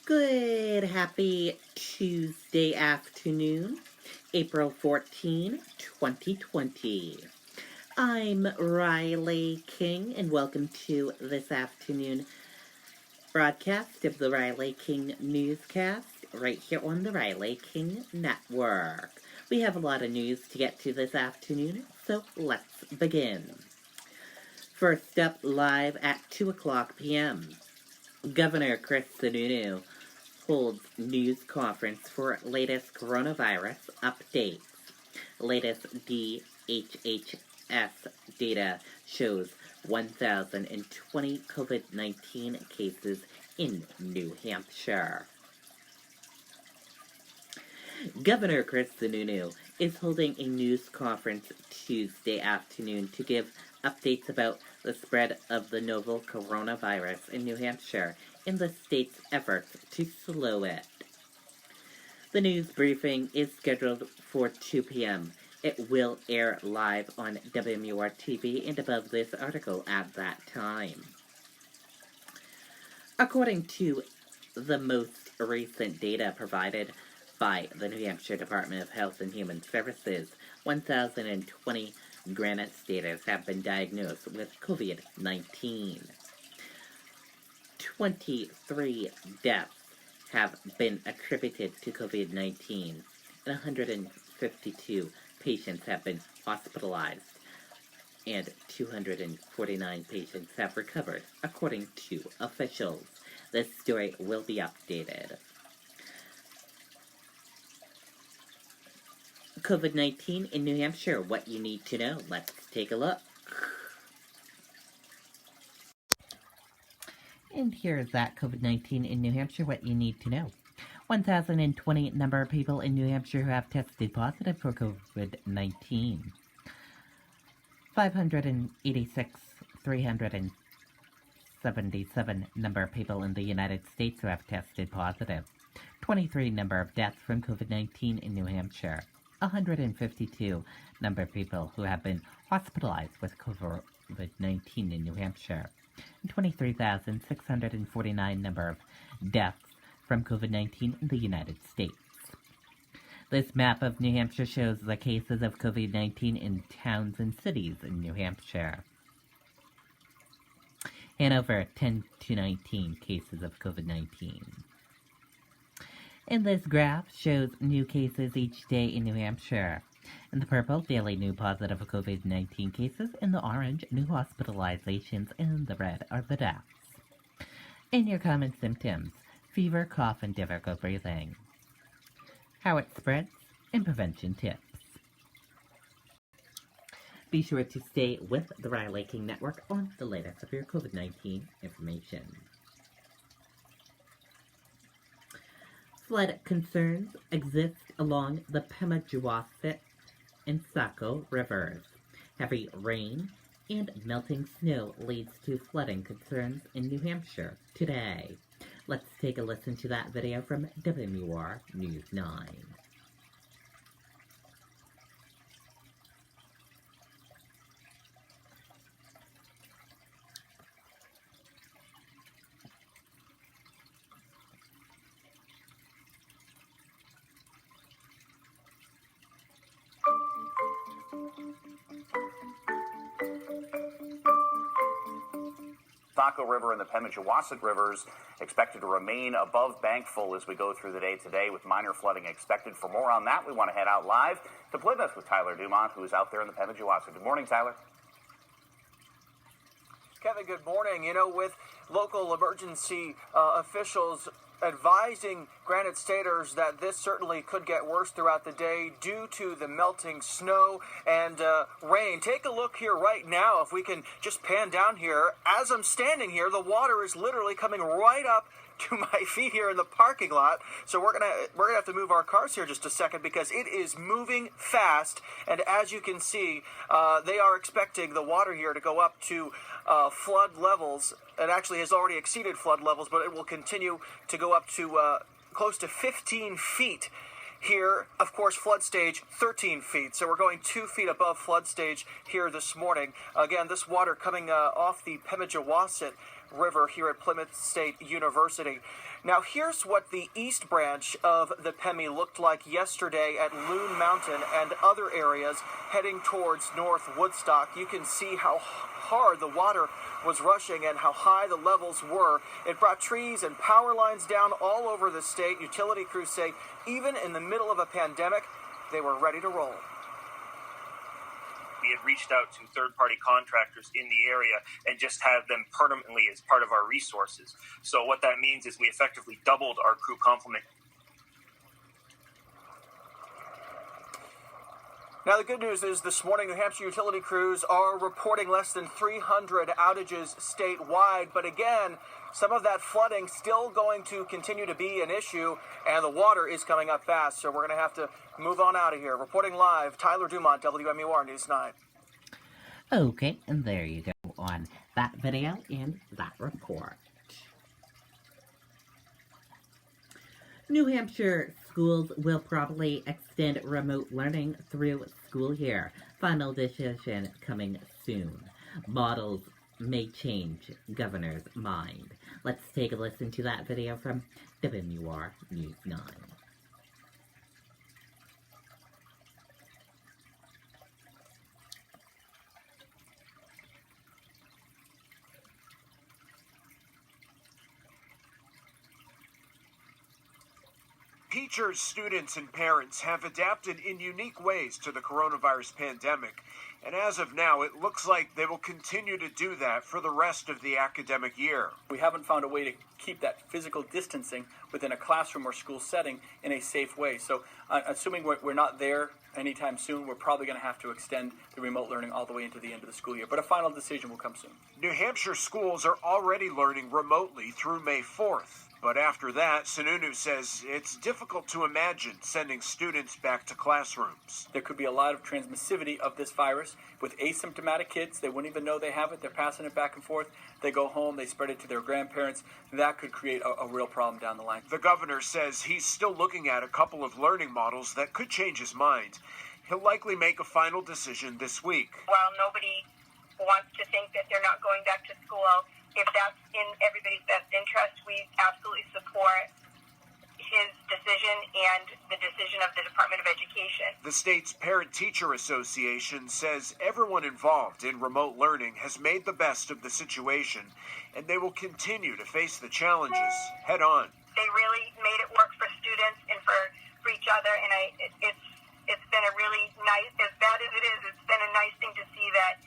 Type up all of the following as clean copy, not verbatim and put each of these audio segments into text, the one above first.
Good, happy Tuesday afternoon, April 14, 2020. I'm Riley King, and welcome to this afternoon broadcast of the Riley King Newscast right here on the Riley King Network. We have a lot of news to get to this afternoon, so let's begin. First up, live at 2 o'clock p.m., Governor Chris Sununu holds news conference for latest coronavirus updates. Latest DHHS data shows 1,020 COVID-19 cases in New Hampshire. Governor Chris Sununu is holding a news conference Tuesday afternoon to give updates about the spread of the novel coronavirus in New Hampshire and the state's efforts to slow it. The news briefing is scheduled for 2 p.m. It will air live on WMUR TV and above this article at that time. According to the most recent data provided by the New Hampshire Department of Health and Human Services, 1,020 Granite Staters have been diagnosed with COVID-19. 23 deaths have been attributed to COVID-19, and 152 patients have been hospitalized, and 249 patients have recovered, according to officials. This story will be updated. COVID-19 in New Hampshire, what you need to know. Let's take a look. And here's that COVID-19 in New Hampshire, what you need to know. 1,020 number of people in New Hampshire who have tested positive for COVID-19. 377 number of people in the United States who have tested positive. 23 number of deaths from COVID-19 in New Hampshire. 152 number of people who have been hospitalized with COVID-19 in New Hampshire, and 23,649 number of deaths from COVID-19 in the United States. This map of New Hampshire shows the cases of COVID-19 in towns and cities in New Hampshire. Hanover, 10 to 19 cases of COVID-19. And this graph shows new cases each day in New Hampshire. In the purple, daily new positive COVID-19 cases. In the orange, new hospitalizations. And in the red are the deaths. In your common symptoms, fever, cough, and difficult breathing. How it spreads, and prevention tips. Be sure to stay with the Riley King Network on the latest of your COVID-19 information. Flood concerns exist along the Pemigewasset and Saco rivers. Heavy rain and melting snow leads to flooding concerns in New Hampshire today. Let's take a listen to that video from WMUR News 9. Saco River and the Pemigewasset rivers expected to remain above bank full as we go through the day today, with minor flooding expected. For more on that, we want to head out live to Plymouth with Tyler Dumont, who is out there in the Pemigewasset. Good morning, Tyler. Kevin, good morning. With local emergency officials advising Granite Staters that this certainly could get worse throughout the day due to the melting snow and rain. Take a look here right now. If we can just pan down here, as I'm standing here, the water is literally coming right up to my feet here in the parking lot. So we're gonna have to move our cars here just a second because it is moving fast. And as you can see, they are expecting the water here to go up to flood levels. It actually has already exceeded flood levels, but it will continue to go up to close to 15 feet. Here, of course, flood stage 13 feet. So we're going 2 feet above flood stage here this morning. Again, this water coming off the Pemigewasset River here at Plymouth State University. Now, here's what the east branch of the Pemi looked like yesterday at Loon Mountain and other areas heading towards North Woodstock. You can see how hard the water was rushing and how high the levels were. It brought trees and power lines down all over the state. Utility crews say even in the middle of a pandemic, they were ready to roll. We had reached out to third-party contractors in the area and just had them permanently as part of our resources. So what that means is we effectively doubled our crew complement. Now, the good news is this morning, New Hampshire utility crews are reporting less than 300 outages statewide. But again, some of that flooding still going to continue to be an issue, and the water is coming up fast. So we're going to have to move on out of here. Reporting live, Tyler Dumont, WMUR News 9. Okay, and there you go on that video and that report. New Hampshire schools will probably extend remote learning through school year. Final decision coming soon. Models may change governor's mind. Let's take a listen to that video from WMUR News 9. Teachers, students, and parents have adapted in unique ways to the coronavirus pandemic, and as of now, it looks like they will continue to do that for the rest of the academic year. We haven't found a way to keep that physical distancing within a classroom or school setting in a safe way. So assuming we're not there anytime soon, we're probably going to have to extend the remote learning all the way into the end of the school year. But a final decision will come soon. New Hampshire schools are already learning remotely through May 4th. But after that, Sununu says it's difficult to imagine sending students back to classrooms. There could be a lot of transmissivity of this virus. With asymptomatic kids, they wouldn't even know they have it. They're passing it back and forth. They go home, they spread it to their grandparents. That could create a real problem down the line. The governor says he's still looking at a couple of learning models that could change his mind. He'll likely make a final decision this week. While nobody wants to think that they're not going back to school, if that's in everybody's best interest, we absolutely support his decision and the decision of the Department of Education. The state's Parent-Teacher Association says everyone involved in remote learning has made the best of the situation, and they will continue to face the challenges head on. They really made it work for students and for each other, and it's been a really nice, as bad as it is, it's been a nice thing to see that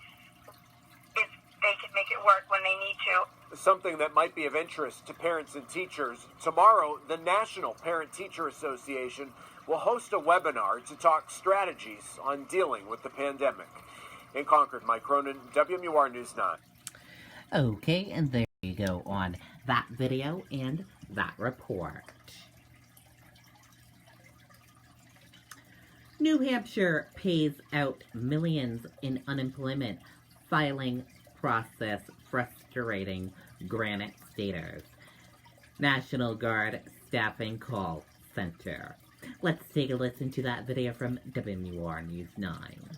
they could make it work when they need to. Something that might be of interest to parents and teachers. Tomorrow, the National Parent-Teacher Association will host a webinar to talk strategies on dealing with the pandemic. In Concord, Mike Cronin, WMUR News 9. Okay, and there you go on that video and that report. New Hampshire pays out millions in unemployment filing process frustrating Granite Staters. National Guard Staffing Call Center. Let's take a listen to that video from WMUR News 9.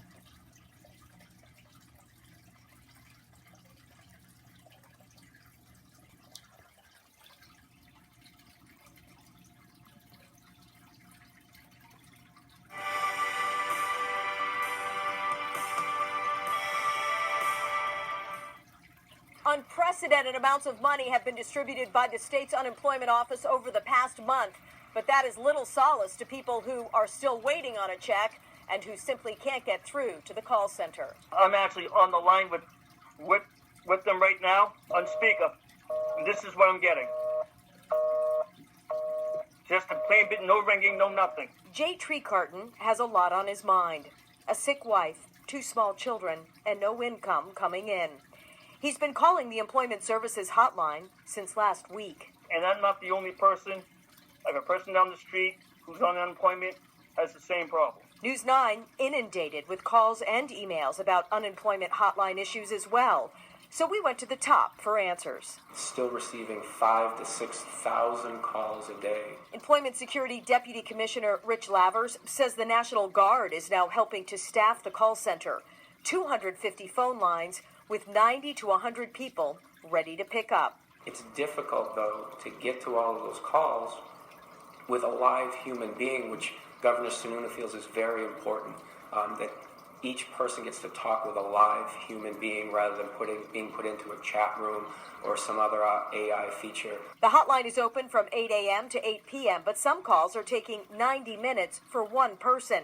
Unprecedented amounts of money have been distributed by the state's unemployment office over the past month, but that is little solace to people who are still waiting on a check and who simply can't get through to the call center. I'm actually on the line with them right now on speaker, and this is what I'm getting. Just a plain bit, no ringing, no nothing. Jay Treecarton has a lot on his mind. A sick wife, 2 small children, and no income coming in. He's been calling the Employment Services hotline since last week. And I'm not the only person. Like a person down the street who's on unemployment has the same problem. News 9 inundated with calls and emails about unemployment hotline issues as well. So we went to the top for answers. Still receiving 5,000 to 6,000 calls a day. Employment Security Deputy Commissioner Rich Lavers says the National Guard is now helping to staff the call center. 250 phone lines with 90 to 100 people ready to pick up. It's difficult, though, to get to all of those calls with a live human being, which Governor Sununu feels is very important, that each person gets to talk with a live human being rather than being put into a chat room or some other AI feature. The hotline is open from 8 a.m. to 8 p.m., but some calls are taking 90 minutes for one person.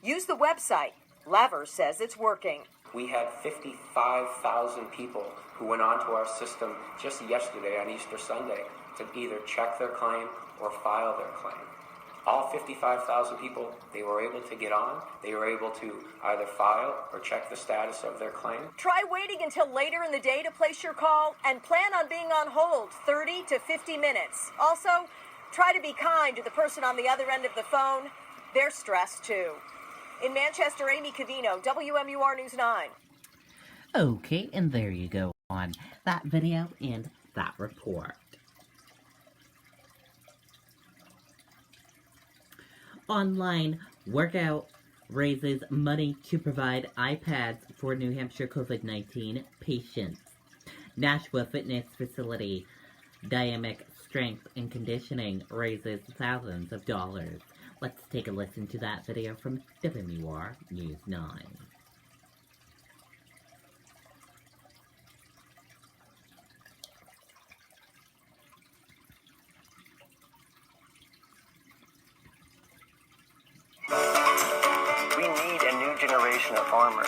Use the website. Laver says it's working. We had 55,000 people who went onto our system just yesterday on Easter Sunday to either check their claim or file their claim. All 55,000 people, they were able to get on. They were able to either file or check the status of their claim. Try waiting until later in the day to place your call and plan on being on hold 30 to 50 minutes. Also, try to be kind to the person on the other end of the phone. They're stressed too. In Manchester, Amy Covino, WMUR News 9. Okay, and there you go on that video and that report. Online workout raises money to provide iPads for New Hampshire COVID-19 patients. Nashua Fitness Facility Dynamic Strength and Conditioning raises thousands of dollars. Let's take a listen to that video from WMUR News 9. We need a new generation of farmers,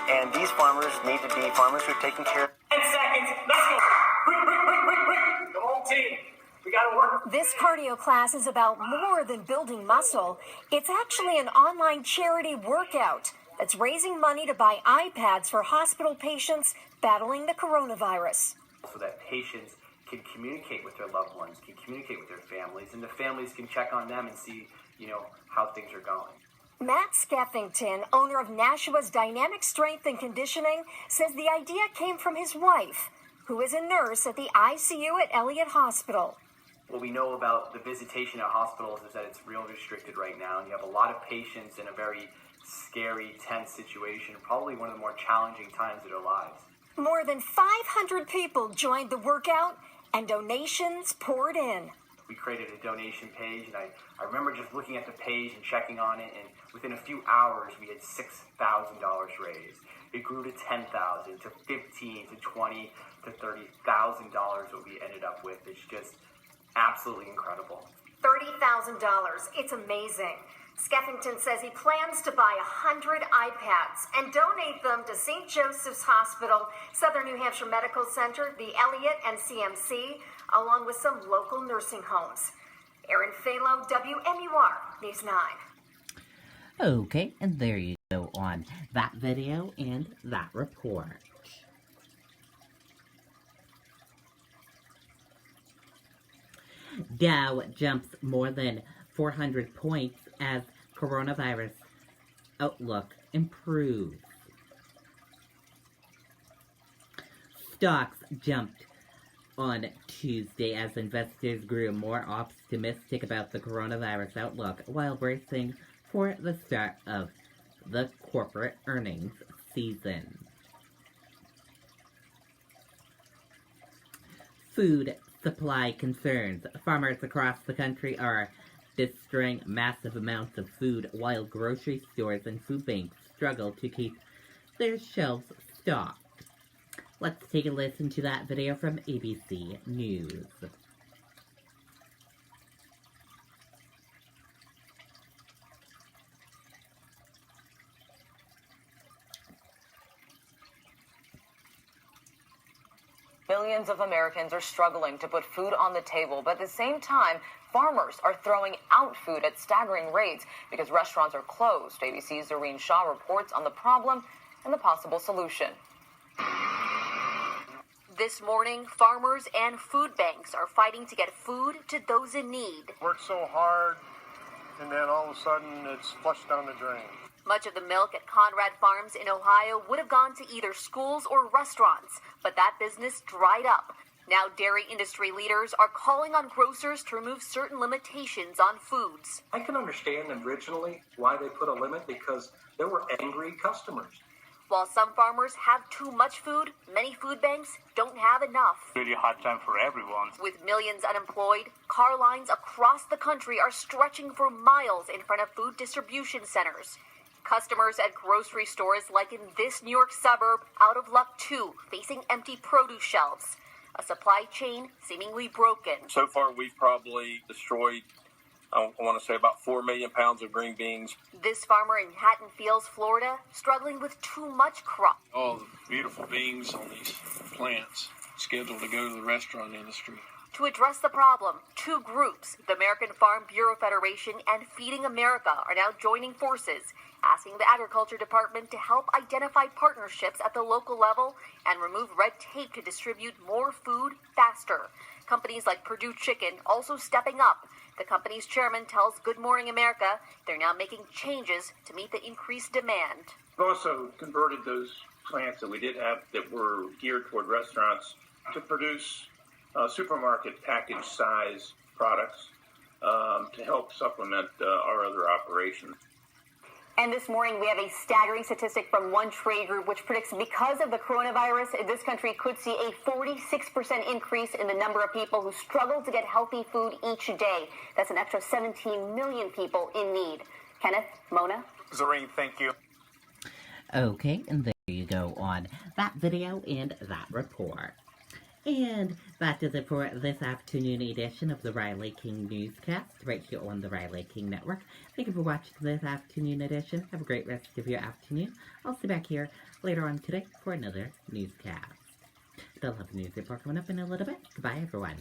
and these farmers need to be farmers who are taking care of... 10 seconds, let's go! Quick! The whole team, we gotta work. This cardio class is about more than building muscle. It's actually an online charity workout that's raising money to buy iPads for hospital patients battling the coronavirus. So that patients can communicate with their loved ones, can communicate with their families, and the families can check on them and see, how things are going. Matt Skeffington, owner of Nashua's Dynamic Strength and Conditioning, says the idea came from his wife, who is a nurse at the ICU at Elliott Hospital. What we know about the visitation at hospitals is that it's real restricted right now, and you have a lot of patients in a very scary, tense situation, probably one of the more challenging times of their lives. More than 500 people joined the workout, and donations poured in. We created a donation page, and I remember just looking at the page and checking on it, and within a few hours, we had $6,000 raised. It grew to $10,000, to $15,000, to $20,000, to $30,000, what we ended up with. It's just absolutely incredible. $30,000. It's amazing. Skeffington says he plans to buy 100 iPads and donate them to St. Joseph's Hospital, Southern New Hampshire Medical Center, the Elliott and CMC, along with some local nursing homes. Erin Phalo, WMUR News 9. Okay, and there you go on that video and that report. Dow jumps more than 400 points as coronavirus outlook improves. Stocks jumped on Tuesday as investors grew more optimistic about the coronavirus outlook while bracing for the start of the corporate earnings season. Food supply concerns. Farmers across the country are destroying massive amounts of food while grocery stores and food banks struggle to keep their shelves stocked. Let's take a listen to that video from ABC News. Millions of Americans are struggling to put food on the table, but at the same time, farmers are throwing out food at staggering rates because restaurants are closed. ABC's Doreen Shaw reports on the problem and the possible solution. This morning, farmers and food banks are fighting to get food to those in need. Worked so hard, and then all of a sudden it's flushed down the drain. Much of the milk at Conrad Farms in Ohio would have gone to either schools or restaurants, but that business dried up. Now dairy industry leaders are calling on grocers to remove certain limitations on foods. I can understand originally why they put a limit because there were angry customers. While some farmers have too much food, many food banks don't have enough. Really hard time for everyone. With millions unemployed, car lines across the country are stretching for miles in front of food distribution centers. Customers at grocery stores like in this New York suburb out of luck too, facing empty produce shelves. A supply chain seemingly broken. So far, we've probably destroyed, I want to say, about 4 million pounds of green beans. This farmer in Hatton Fields, Florida, struggling with too much crop. All the beautiful beans on these plants scheduled to go to the restaurant industry. To address the problem, two groups, the American Farm Bureau Federation and Feeding America, are now joining forces, asking the Agriculture Department to help identify partnerships at the local level and remove red tape to distribute more food faster. Companies like Purdue Chicken also stepping up. The company's chairman tells Good Morning America they're now making changes to meet the increased demand. We've also converted those plants that we did have that were geared toward restaurants to produce supermarket package size products to help supplement our other operations. And this morning, we have a staggering statistic from one trade group, which predicts because of the coronavirus, this country could see a 46% increase in the number of people who struggle to get healthy food each day. That's an extra 17 million people in need. Kenneth, Mona? Zareen, thank you. Okay, and there you go on that video and that report. And that does it for this afternoon edition of the Riley King Newscast, right here on the Riley King Network. Thank you for watching this afternoon edition. Have a great rest of your afternoon. I'll see you back here later on today for another newscast. They'll have a news report coming up in a little bit. Goodbye, everyone.